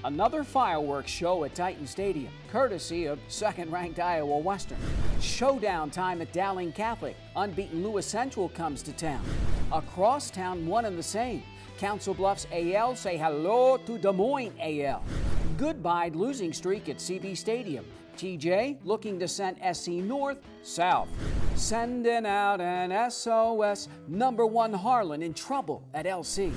Another fireworks show at Titan Stadium, courtesy of second-ranked Iowa Western. Showdown time at Dowling Catholic. Unbeaten Lewis Central comes to town. Across town, one and the same. Council Bluffs AL say hello to Des Moines AL. Goodbye losing streak at CB Stadium. TJ looking to send SC North south. Sending out an SOS. #1 Harlan in trouble at LC.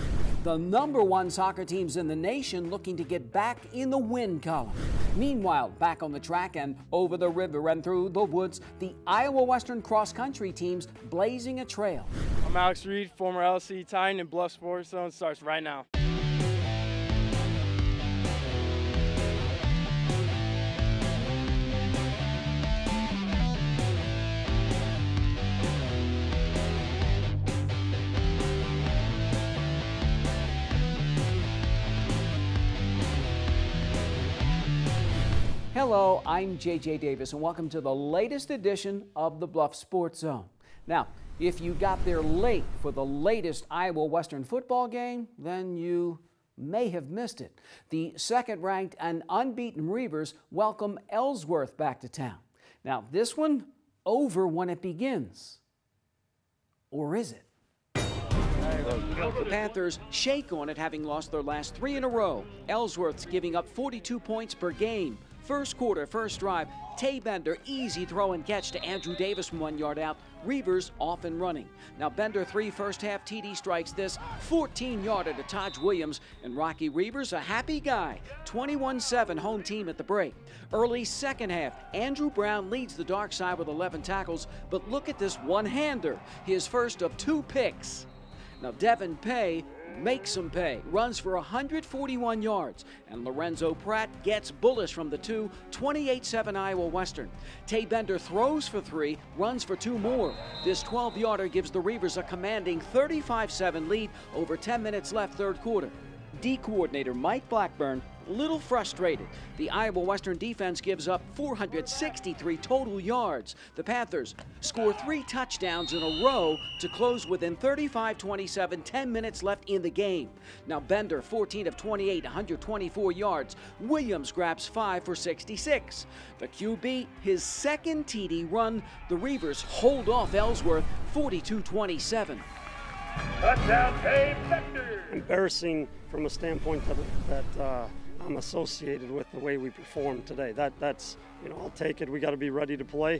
The #1 soccer teams in the nation looking to get back in the win column. Meanwhile, back on the track and over the river and through the woods, the Iowa Western cross-country teams blazing a trail. I'm Alex Reed, former LC Titan, and Bluffs Sports Zone starts right now. Hello, I'm JJ Davis, and welcome to the latest edition of the Bluffs Sports Zone. Now, if you got there late for the latest Iowa Western football game, then you may have missed it. The second-ranked and unbeaten Reavers welcome Ellsworth back to town. Now, this one over when it begins. Or is it? The Panthers shake on it, having lost their last 3 in a row. Ellsworth's giving up 42 points per game. First quarter, first drive, Tay Bender, easy throw and catch to Andrew Davis from 1 yard out. Reavers off and running. Now Bender 3 first half TD strikes this 14-yarder to Taj Williams, and Rocky Reavers a happy guy. 21-7 home team at the break. Early second half, Andrew Brown leads the dark side with 11 tackles, but look at this one-hander, his first of 2 picks. Now Devin Pay makes him pay, runs for 141 yards, and Lorenzo Pratt gets bullish from the 2, 28-7 Iowa Western. Tay Bender throws for 3, runs for 2 more. This 12-yarder gives the Reavers a commanding 35-7 lead over 10 minutes left third quarter. D coordinator Mike Blackburn a little frustrated. The Iowa Western defense gives up 463 total yards. The Panthers score 3 touchdowns in a row to close within 35-27, 10 minutes left in the game. Now Bender 14 of 28, 124 yards. Williams grabs 5 for 66. The QB, his second TD run. The Reavers hold off Ellsworth 42-27. Touchdown, Tay Bender. Embarrassing from a standpoint that I'm associated with the way we performed today. That's, you know, I'll take it. We got to be ready to play.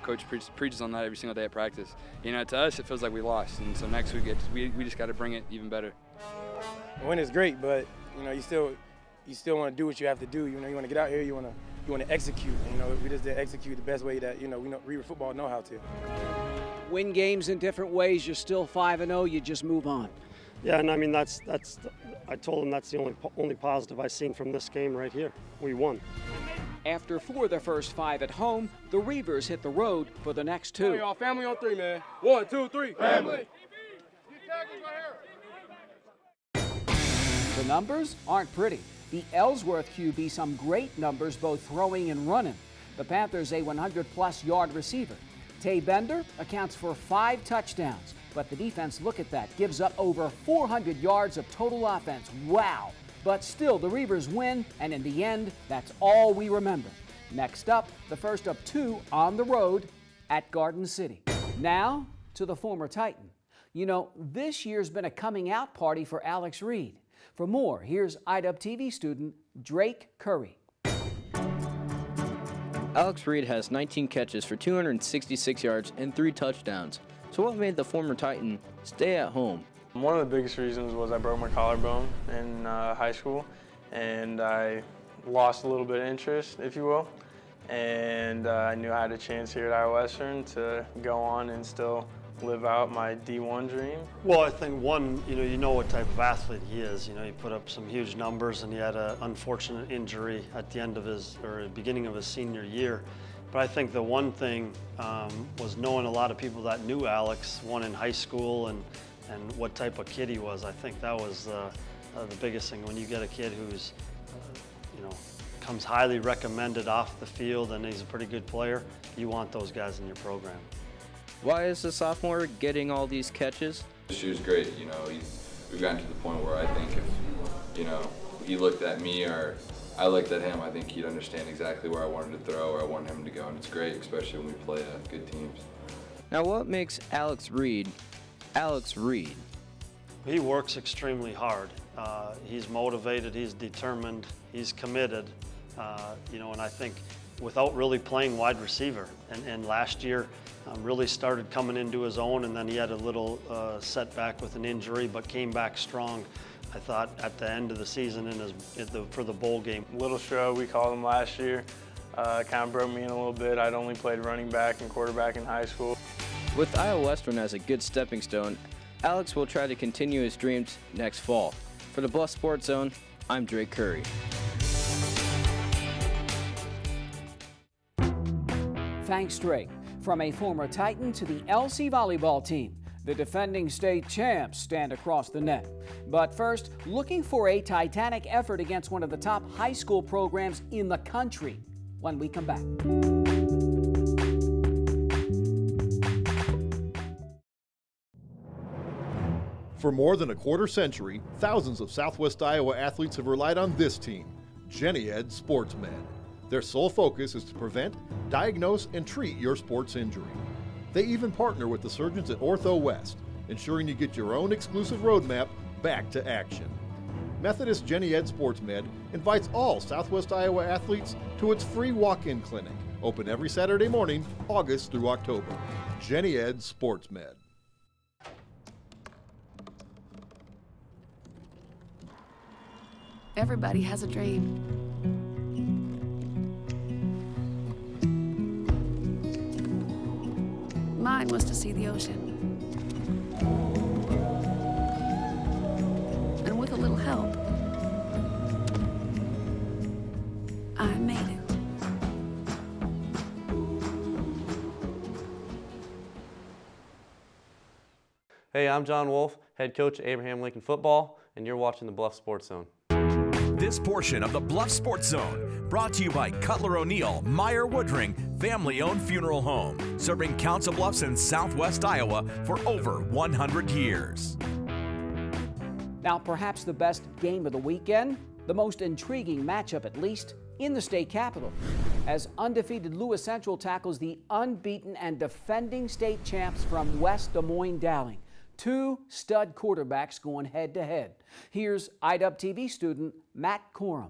Coach preaches on that every single day at practice. You know, to us, it feels like we lost, and so next week we just got to bring it even better. The win is great, but you know, you still want to do what you have to do. You know, you want to get out here, you want to execute. You know, we just didn't execute the best way that Reaver football know how to. Win games in different ways. You're still 5-0. You just move on. Yeah, and I mean I told him that's the only positive I've seen from this game right here. We won. After 4 of the first 5 at home, the Reavers hit the road for the next 2. Y'all, family on 3, man. 1, 2, 3. Family. The numbers aren't pretty. The Ellsworth QB some great numbers both throwing and running. The Panthers a 100-plus yard receiver. Tay Bender accounts for 5 touchdowns. But the defense, look at that, gives up over 400 yards of total offense. Wow. But still, the Reavers win, and in the end, that's all we remember. Next up, the first of 2 on the road at Garden City. Now, to the former Titan. You know, this year's been a coming out party for Alex Reed. For more, here's IWTV student Drake Curry. Alex Reed has 19 catches for 266 yards and 3 touchdowns. So what made the former Titan stay at home? One of the biggest reasons was I broke my collarbone in high school, and I lost a little bit of interest, if you will. And I knew I had a chance here at Iowa Western to go on and still live out my D1 dream. Well, I think one, you know what type of athlete he is. You know, he put up some huge numbers, and he had an unfortunate injury at the end of beginning of his senior year. But I think the one thing was knowing a lot of people that knew Alex, one in high school, and what type of kid he was. I think that was the biggest thing. When you get a kid who's, comes highly recommended off the field and he's a pretty good player, you want those guys in your program. Why is the sophomore getting all these catches? This year's great. We've gotten to the point where I think if, he looked at me or I looked at him, I think he'd understand exactly where I wanted to throw or I wanted him to go, and it's great, especially when we play good teams. Now, what makes Alex Reed, Alex Reed? He works extremely hard. He's motivated, he's determined, he's committed, you know, and I think without really playing wide receiver. And last year really started coming into his own, and then he had a little setback with an injury, but came back strong, I thought, at the end of the season for the bowl game. Little show, we called him last year. Kind of broke me in a little bit. I'd only played running back and quarterback in high school. With Iowa Western as a good stepping stone, Alex will try to continue his dreams next fall. For the Bluffs Sports Zone, I'm Drake Curry. Thanks, Drake. From a former Titan to the LC volleyball team, the defending state champs stand across the net. But first, looking for a titanic effort against one of the top high school programs in the country when we come back. For more than a quarter century, thousands of Southwest Iowa athletes have relied on this team, Jenny Ed SportsMed. Their sole focus is to prevent, diagnose, and treat your sports injury. They even partner with the surgeons at Ortho West, ensuring you get your own exclusive roadmap back to action. Methodist Jenny Ed SportsMed invites all Southwest Iowa athletes to its free walk-in clinic, open every Saturday morning, August through October. Jenny Ed SportsMed. Everybody has a dream. Mine was to see the ocean. And with a little help, I made it. Hey, I'm John Wolf, head coach at Abraham Lincoln Football, and you're watching the Bluffs Sports Zone. This portion of the Bluffs Sports Zone brought to you by Cutler O'Neill, Meyer Woodring, family-owned funeral home, serving Council Bluffs in Southwest Iowa for over 100 years. Now, perhaps the best game of the weekend, the most intriguing matchup at least in the state capitol, as undefeated Lewis Central tackles the unbeaten and defending state champs from West Des Moines Dowling. Two stud quarterbacks going head-to-head. Here's IWTV student Matt Corum.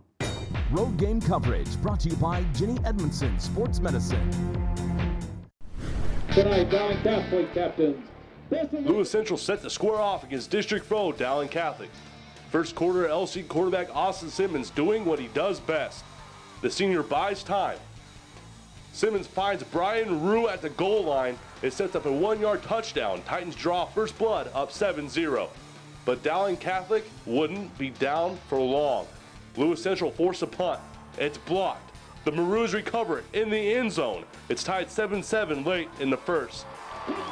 Road game coverage brought to you by Jenny Edmondson Sports Medicine. Tonight, Dowling Catholic captains. Lewis Central set to square off against District Foe Dowling Catholic. First quarter, LC quarterback Austin Simmons doing what he does best. The senior buys time. Simmons finds Brian Rue at the goal line. It sets up a 1-yard touchdown. Titans draw first blood up 7-0. But Dowling Catholic wouldn't be down for long. Lewis Central forced a punt. It's blocked. The Maroons recover it in the end zone. It's tied 7-7 late in the first.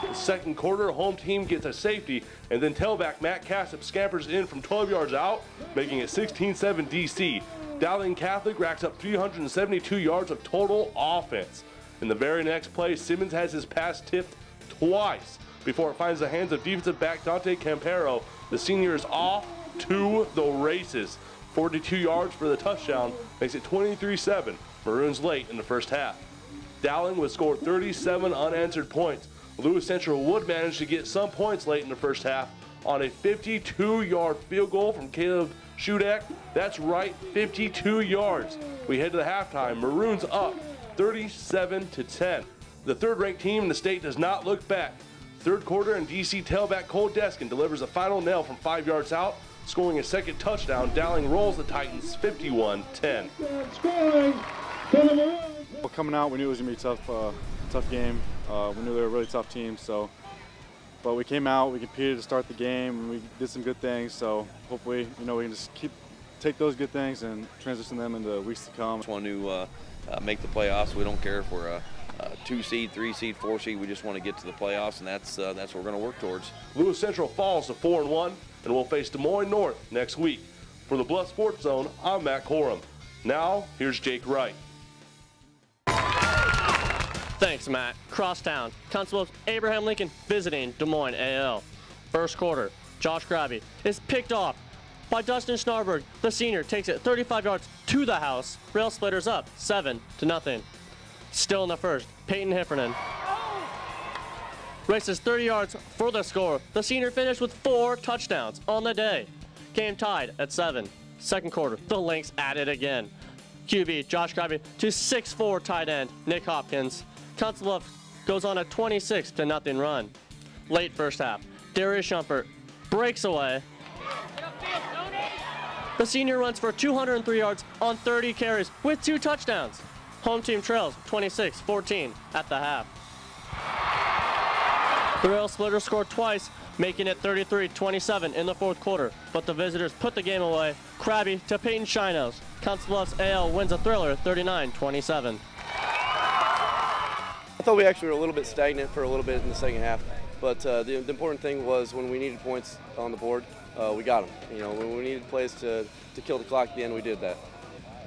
The second quarter, home team gets a safety, and then tailback Matt Cassip scampers in from 12 yards out, making it 16-7 DC. Dowling Catholic racks up 372 yards of total offense. In the very next play, Simmons has his pass tipped twice before it finds the hands of defensive back Dante Campero. The senior is off to the races. 42 yards for the touchdown makes it 23-7. Maroons late in the first half. Dowling would score 37 unanswered points. Lewis Central would manage to get some points late in the first half on a 52-yard field goal from Caleb Shudak. That's right, 52 yards. We head to the halftime. Maroons up 37-10. The third-ranked team in the state does not look back. Third quarter, and DC tailback Cole Deskin delivers a final nail from 5 yards out, scoring a second touchdown. Dowling rolls the Titans 51-10. Well, coming out, we knew it was going to be a tough game. We knew they were a really tough team, but we came out, we competed to start the game, and we did some good things. So hopefully, we can just take those good things and transition them into weeks to come. Just want to make the playoffs. We don't care if we're a 2 seed, 3 seed, 4 seed. We just want to get to the playoffs, and that's what we're going to work towards. Lewis Central falls to 4-1, and will face Des Moines North next week. For the Bluffs Sports Zone, I'm Matt Corum. Now, here's Jake Wright. Thanks, Matt. Crosstown, Constable Abraham Lincoln visiting Des Moines AL. First quarter, Josh Grabby is picked off by Dustin Schnarberg. The senior takes it 35 yards to the house. Rail splitters up 7-0. Still in the first, Peyton Heffernan races 30 yards for the score. The senior finished with 4 touchdowns on the day. Game tied at 7. Second quarter, the Lynx at it again. QB Josh Crabby to 6'4" tight end Nick Hopkins. Council Bluffs goes on a 26-0 run. Late first half, Darius Shumpert breaks away. The senior runs for 203 yards on 30 carries with 2 touchdowns. Home team trails 26-14 at the half. The Rail Splitters scored twice, making it 33-27 in the fourth quarter, but the visitors put the game away. Crabby to Peyton Shinos. Council Bluffs AL wins a thriller 39-27. I thought we actually were a little bit stagnant for a little bit in the second half, but the important thing was when we needed points on the board, we got them. You know, when we needed plays to kill the clock at the end, we did that.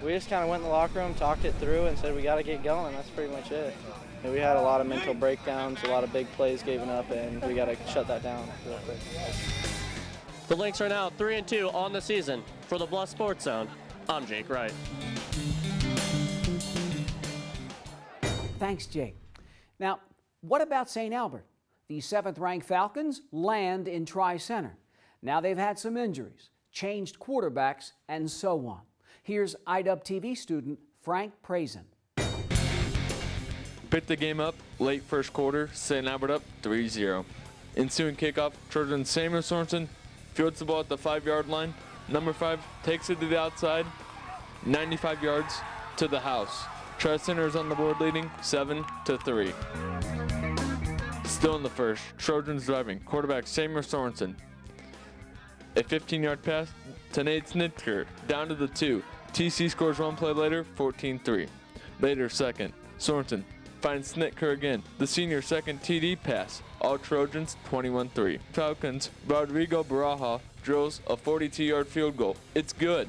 We just kind of went in the locker room, talked it through, and said we got to get going. That's pretty much it. And we had a lot of mental breakdowns, a lot of big plays given up, and we got to shut that down real quick. The Lynx are now 3-2 on the season. For the Bluffs Sports Zone, I'm Jake Wright. Thanks, Jake. Now, what about St. Albert? The 7th-ranked Falcons land in Tri-Center. Now they've had some injuries, changed quarterbacks, and so on. Here's IWTV student Frank Prazen. Picked the game up late first quarter, St. Albert up 3-0. Ensuing kickoff, Trojan Samuel Sorensen fields the ball at the 5-yard line. Number 5 takes it to the outside, 95 yards to the house. Tri-Center is on the board leading 7-3. Still in the first, Trojans driving. Quarterback Samuel Sorensen. A 15-yard pass to Nate Snitker, down to the 2. TC scores 1 play later, 14-3. Later, second, Sorensen finds Snitker again. The senior second TD pass. All Trojans 21-3. Falcons, Rodrigo Baraja drills a 42-yard field goal. It's good.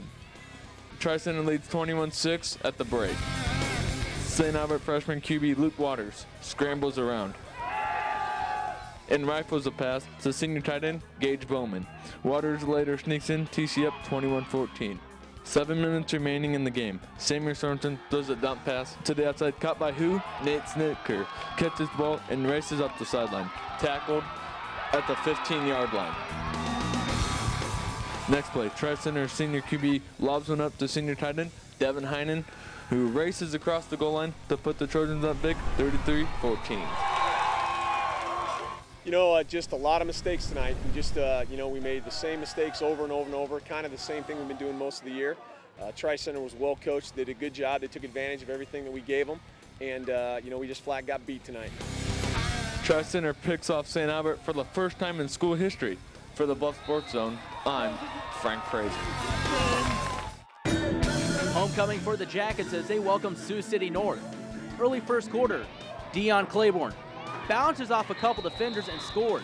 Tri-Center leads 21-6 at the break. St. Albert freshman QB Luke Waters scrambles around and rifles a pass to senior tight end Gage Bowman. Waters later sneaks in, TC up 21-14. 7 minutes remaining in the game. Samuel Sorensen throws a dump pass to the outside, caught by who? Nate Snitker. Catches the ball and races up the sideline. Tackled at the 15-yard line. Next play, Tri-Center senior QB lobs one up to senior tight end Devin Heinen, who races across the goal line to put the Trojans up big, 33-14. You know, just a lot of mistakes tonight. We just, you know, we made the same mistakes over and over and over, kind of the same thing we've been doing most of the year. Tri-Center was well coached, did a good job. They took advantage of everything that we gave them, and, you know, we just flat got beat tonight. Tri-Center picks off St. Albert for the first time in school history. For the Bluff Sports Zone, I'm Frank Prazer. Homecoming for the Jackets as they welcome Sioux City North. Early first quarter, Dion Claiborne bounces off a couple defenders and scores.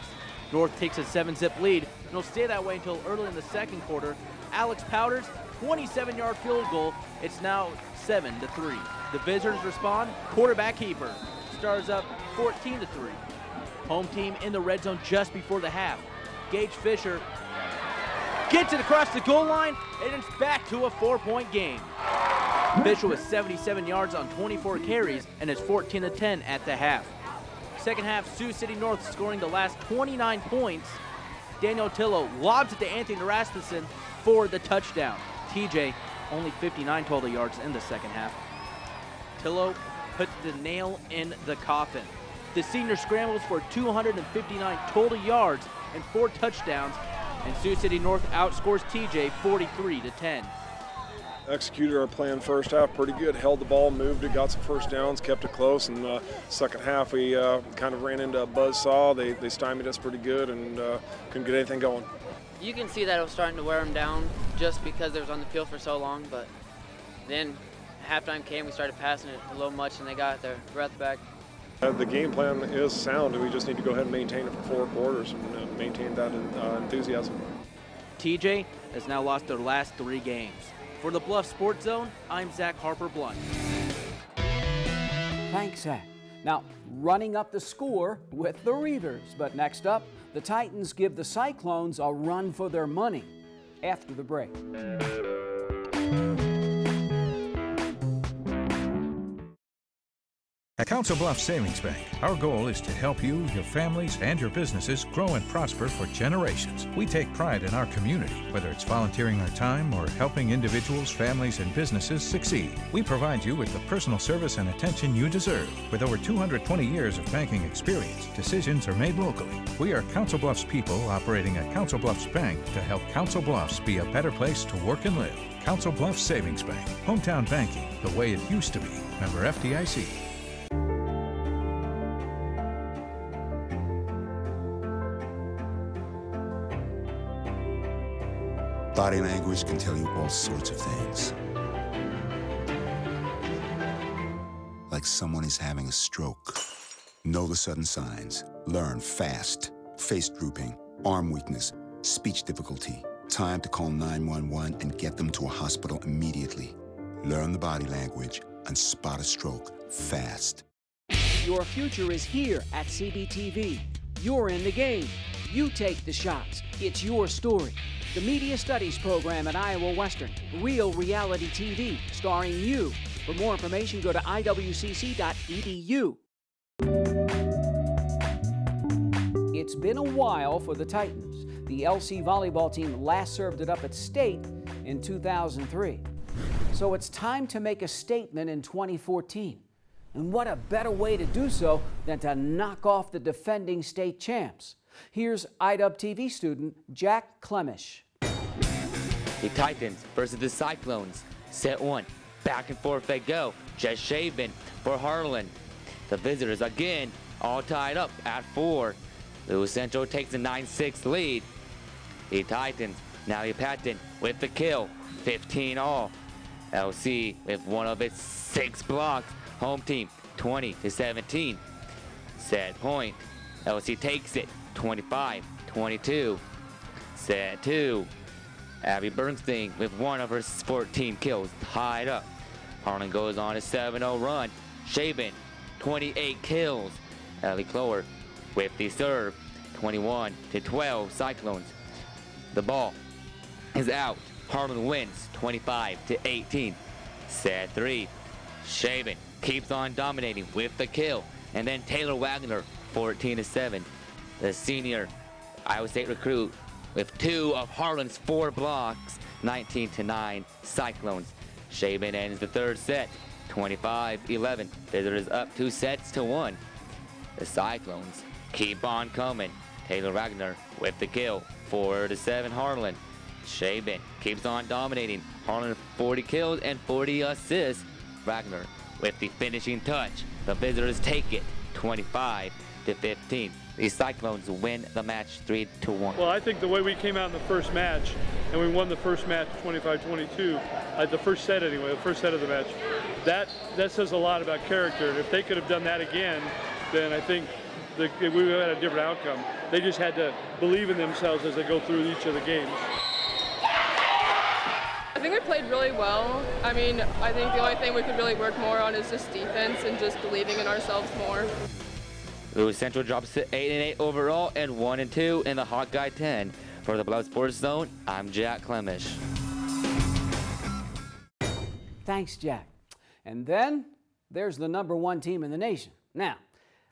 North takes a 7-zip lead, and will stay that way until early in the second quarter. Alex Powders, 27-yard field goal. It's now 7-3. The visitors respond. Quarterback keeper. Stars up 14-3. Home team in the red zone just before the half. Gage Fisher gets it across the goal line, and it's back to a 4-point game. Fisher with 77 yards on 24 carries, and is 14-10 at the half. Second half, Sioux City North scoring the last 29 points. Daniel Tillo lobs it to Anthony Rasmussen for the touchdown. TJ only 59 total yards in the second half. Tillo puts the nail in the coffin. The senior scrambles for 259 total yards and 4 touchdowns, and Sioux City North outscores TJ 43-10. Executed our plan first half pretty good, held the ball, moved it, got some first downs, kept it close, and second half we kind of ran into a buzzsaw. They stymied us pretty good and couldn't get anything going. You can see that it was starting to wear them down just because they was on the field for so long, but then halftime came, we started passing it a little much, and they got their breath back. The game plan is sound, and we just need to go ahead and maintain it for 4 quarters and maintain that enthusiasm. TJ has now lost their last 3 games. For the Bluff Sports Zone, I'm Zach Harper-Blunt. Thanks, Zach. Now, running up the score with the Reavers. But next up, the Titans give the Cyclones a run for their money. after the break. At Council Bluffs Savings Bank, our goal is to help you, your families, and your businesses grow and prosper for generations. We take pride in our community, whether it's volunteering our time or helping individuals, families, and businesses succeed. We provide you with the personal service and attention you deserve. With over 220 years of banking experience, decisions are made locally. We are Council Bluffs people operating at Council Bluffs Bank to help Council Bluffs be a better place to work and live. Council Bluffs Savings Bank, hometown banking, the way it used to be. Member FDIC. Body language can tell you all sorts of things. Like someone is having a stroke. Know the sudden signs. Learn fast. Face drooping, arm weakness, speech difficulty. Time to call 911 and get them to a hospital immediately. Learn the body language and spot a stroke fast. Your future is here at CBTV. You're in the game. You take the shots. It's your story. The Media Studies program at Iowa Western. Real reality TV starring you. For more information, go to iwcc.edu. It's been a while for the Titans. The LC volleyball team last served it up at state in 2003. So it's time to make a statement in 2014. And what a better way to do so than to knock off the defending state champs. Here's IWTV student Jack Clemish. The Titans versus the Cyclones. Set one. Back and forth they go. Just Shaven for Harlan. The visitors again all tied up at 4. Lewis Central takes a 9-6 lead. The Titans, now Patton with the kill. 15 all. LC with one of its 6 blocks. Home team 20-17. Set point. LC takes it 25-22. Set 2. Abby Bernstein with one of her 14 kills tied up. Harlan goes on a 7-0 run. Shaven 28 kills. Ellie Clower with the serve. 21-12 Cyclones. The ball is out. Harlan wins 25-18. Set 3. Shaven keeps on dominating with the kill. And then Taylor Wagner 14-7. The senior Iowa State recruit with 2 of Harlan's 4 blocks. 19-9 Cyclones. Shaven ends the third set 25-11. Visitors up 2 sets to 1. The Cyclones keep on coming. Taylor Wagner with the kill. 4-7 Harlan. Shaven keeps on dominating. Harlan 40 kills and 40 assists. Wagner with the finishing touch. The visitors take it 25-15. The Cyclones win the match 3-1. Well, I think the way we came out in the first match, and we won the first match 25-22, the first set anyway, the first set of the match, that says a lot about character. And if they could have done that again, then I think we would have had a different outcome. They just had to believe in themselves as they go through each of the games. I think we played really well. I mean, I think the only thing we could really work more on is just defense and just believing in ourselves more. Lewis Central drops to 8-8 overall and 1-2 in the Hawkeye 10. For the Bluffs Sports Zone, I'm Jack Clemish. Thanks, Jack. And then there's the #1 team in the nation. Now,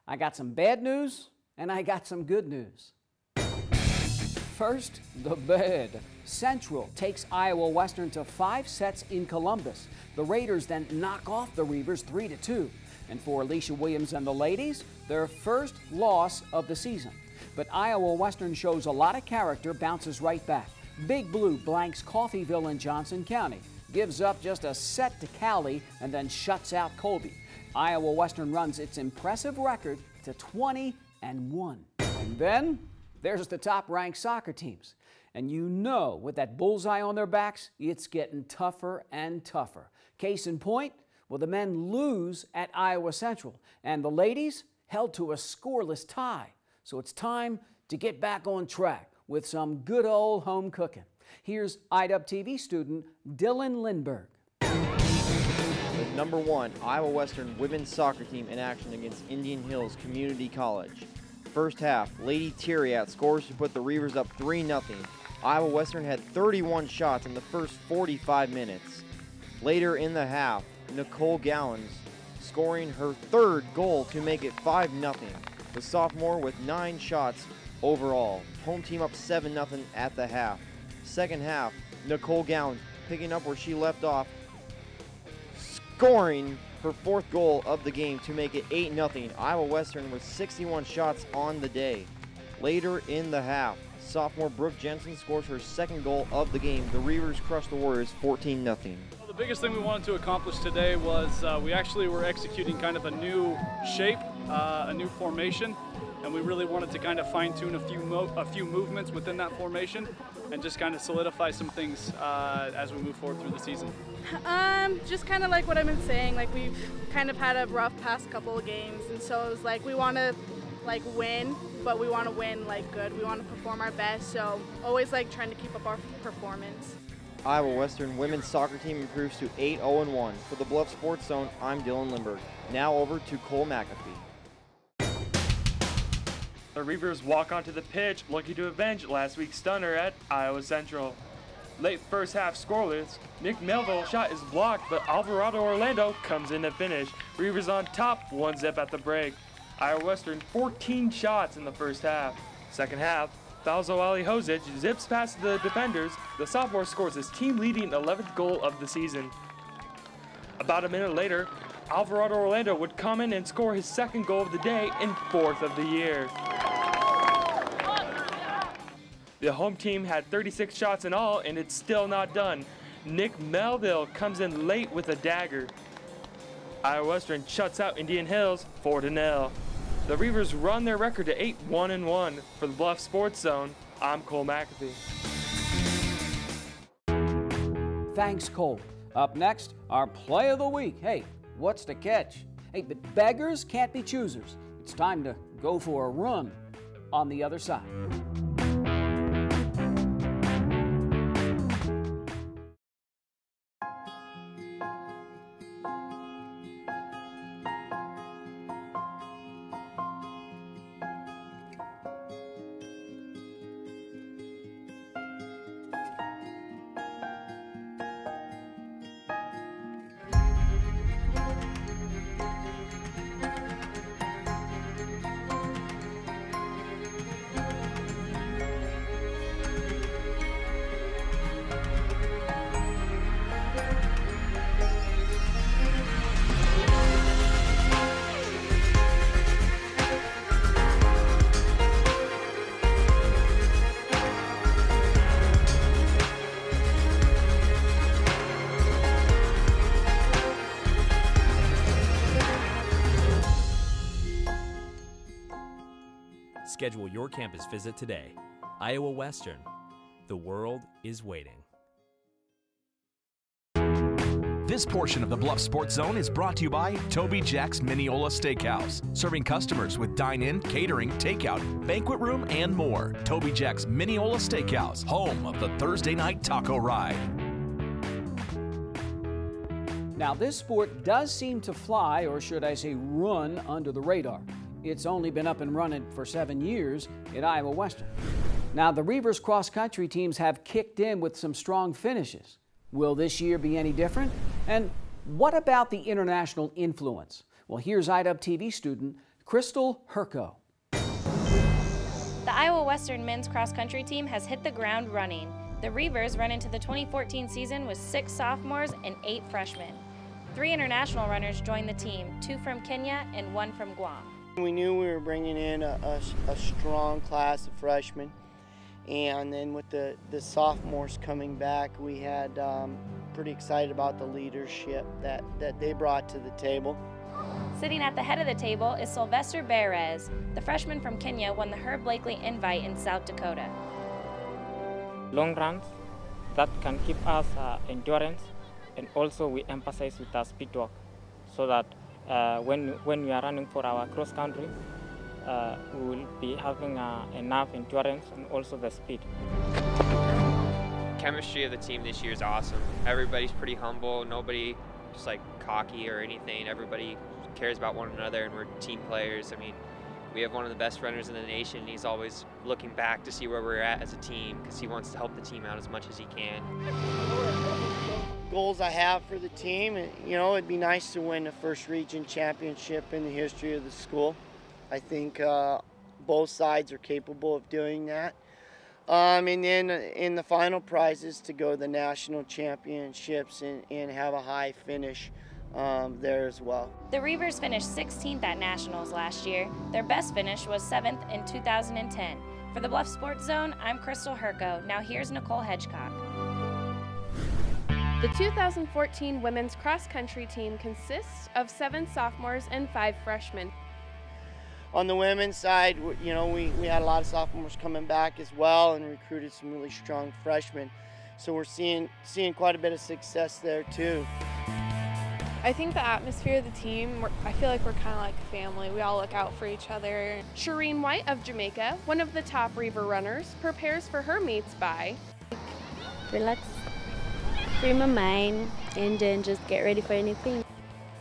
I got some bad news and I got some good news. First, the bad. Central takes Iowa Western to 5 sets in Columbus. The Raiders then knock off the Reavers 3-2. And for Alicia Williams and the ladies, their first loss of the season. But Iowa Western shows a lot of character, bounces right back. Big Blue blanks Coffeyville in Johnson County, gives up just a set to Cali, and then shuts out Colby. Iowa Western runs its impressive record to 20-1. And then there's the top-ranked soccer teams. And you know, with that bullseye on their backs, it's getting tougher and tougher. Case in point, well, the men lose at Iowa Central, and the ladies held to a scoreless tie. So it's time to get back on track with some good old home cooking. Here's IWTV student Dylan Lindberg. With #1 Iowa Western women's soccer team in action against Indian Hills Community College. First half, Lady Tyriat scores to put the Reavers up 3-0. Iowa Western had 31 shots in the first 45 minutes. Later in the half, Nicole Gallons scoring her third goal to make it 5-0. The sophomore with 9 shots overall. Home team up 7-0 at the half. Second half, Nicole Gallons picking up where she left off, scoring her fourth goal of the game to make it 8-0. Iowa Western with 61 shots on the day. Later in the half, sophomore Brooke Jensen scores her second goal of the game. The Reavers crushed the Warriors 14-0. Well, the biggest thing we wanted to accomplish today was we actually were executing kind of a new shape, a new formation, and we really wanted to kind of fine-tune a few movements within that formation and just kind of solidify some things as we move forward through the season. Just kind of like what I've been saying, like we've kind of had a rough past couple of games, and so it was like we want to like win, but we want to win like good. We want to perform our best, so always like trying to keep up our performance. Iowa Western women's soccer team improves to 8-0-1. For the Bluff Sports Zone, I'm Dylan Lindberg. Now over to Cole McAfee. The Reavers walk onto the pitch looking to avenge last week's stunner at Iowa Central. Late first half scoreless, Nick Melville's shot is blocked, but Alvarado Orlando comes in to finish. Reavers on top, 1-0 at the break. Iowa Western 14 shots in the first half. Second half, Falzo Ali Hozic zips past the defenders. The sophomore scores his team-leading 11th goal of the season. About a minute later, Alvarado Orlando would come in and score his second goal of the day and 4th of the year. The home team had 36 shots in all, and it's still not done. Nick Melville comes in late with a dagger. Iowa Western shuts out Indian Hills 4-0. The Reavers run their record to 8-1-1. For the Bluff Sports Zone, I'm Cole McAfee. Thanks, Cole. Up next, our play of the week. Hey, what's the catch? Hey, but beggars can't be choosers. It's time to go for a run on the other side. Schedule your campus visit today. Iowa Western. The world is waiting. This portion of the Bluff Sports Zone is brought to you by Toby Jack's Mineola Steakhouse, serving customers with dine-in, catering, takeout, banquet room, and more. Toby Jack's Mineola Steakhouse, home of the Thursday night taco ride. Now, this sport does seem to fly, or should I say run, under the radar. It's only been up and running for 7 years at Iowa Western. Now, the Reavers cross-country teams have kicked in with some strong finishes. Will this year be any different? And what about the international influence? Well, here's IDUB TV student Crystal Herco. The Iowa Western men's cross-country team has hit the ground running. The Reavers run into the 2014 season with 6 sophomores and 8 freshmen. 3 international runners joined the team, 2 from Kenya and 1 from Guam. We knew we were bringing in a strong class of freshmen, and then with the sophomores coming back, we had pretty excited about the leadership that they brought to the table. Sitting at the head of the table is Sylvester Beres. The freshman from Kenya won the Herb Blakely Invite in South Dakota. Long runs that can keep us endurance, and also we emphasize with our speed work, so that when we are running for our cross country, we will be having enough endurance and also the speed. Chemistry of the team this year is awesome. Everybody's pretty humble. Nobody just like cocky or anything. Everybody cares about one another, and we're team players. I mean, We have one of the best runners in the nation, and he's always looking back to see where we're at as a team because he wants to help the team out as much as he can. Goals I have for the team, you know, it'd be nice to win the first region championship in the history of the school. I think both sides are capable of doing that. And then in the final prizes to go to the national championships and have a high finish there as well. The Reavers finished 16th at Nationals last year. Their best finish was 7th in 2010. For the Bluffs Sports Zone, I'm Crystal Herco. Now here's Nicole Hedgecock. The 2014 women's cross-country team consists of 7 sophomores and 5 freshmen. On the women's side, you know, we had a lot of sophomores coming back as well and recruited some really strong freshmen. So we're seeing quite a bit of success there too. I think the atmosphere of the team, I feel like we're kind of like a family. We all look out for each other. Shireen White of Jamaica, one of the top Reaver runners, prepares for her meets by relax, free my mind, and then just get ready for anything.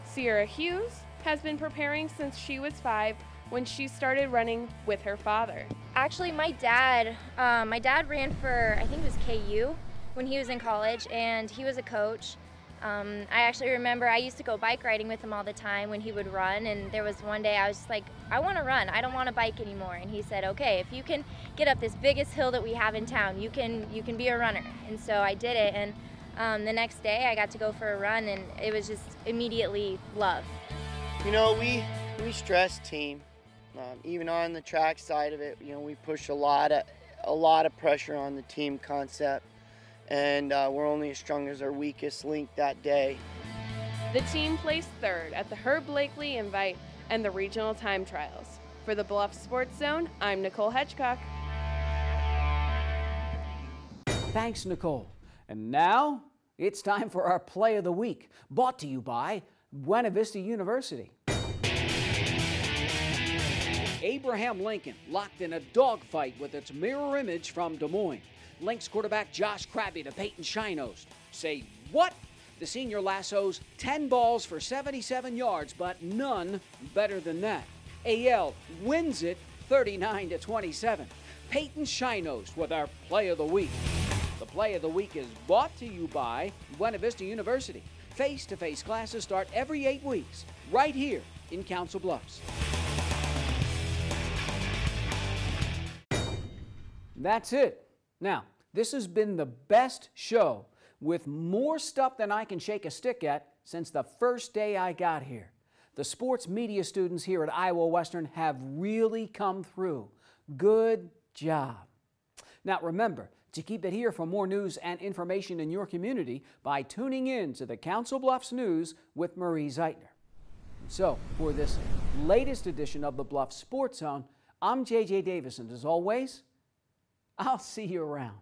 Sierra Hughes has been preparing since she was 5 when she started running with her father. Actually, my dad ran for, I think it was KU when he was in college, and he was a coach. I actually remember I used to go bike riding with him all the time when he would run, and there was one day I was just like, I want to run, I don't want to bike anymore. And he said, okay, if you can get up this biggest hill that we have in town, you can be a runner. And so I did it, and the next day I got to go for a run, and it was just immediately love. You know, we stress team. Even on the track side of it, you know, we push a lot of pressure on the team concept. And we're only as strong as our weakest link that day. The team placed 3rd at the Herb Blakely Invite and the Regional Time Trials. For the Bluffs Sports Zone, I'm Nicole Hedgecock. Thanks, Nicole. And now it's time for our Play of the Week, brought to you by Buena Vista University. Abraham Lincoln locked in a dogfight with its mirror image from Des Moines. Lynx quarterback Josh Krabby to Peyton Shinos. Say what? The senior lassos 10 balls for 77 yards, but none better than that. AL wins it 39-27. Peyton Shinos with our Play of the Week. The Play of the Week is brought to you by Buena Vista University. Face-to-face classes start every 8 weeks, right here in Council Bluffs. That's it. Now, this has been the best show with more stuff than I can shake a stick at since the first day I got here. The sports media students here at Iowa Western have really come through. Good job. Now remember to keep it here for more news and information in your community by tuning in to the Council Bluffs News with Marie Zeitner. So, for this latest edition of the Bluffs Sports Zone, I'm J.J. Davis, and as always, I'll see you around.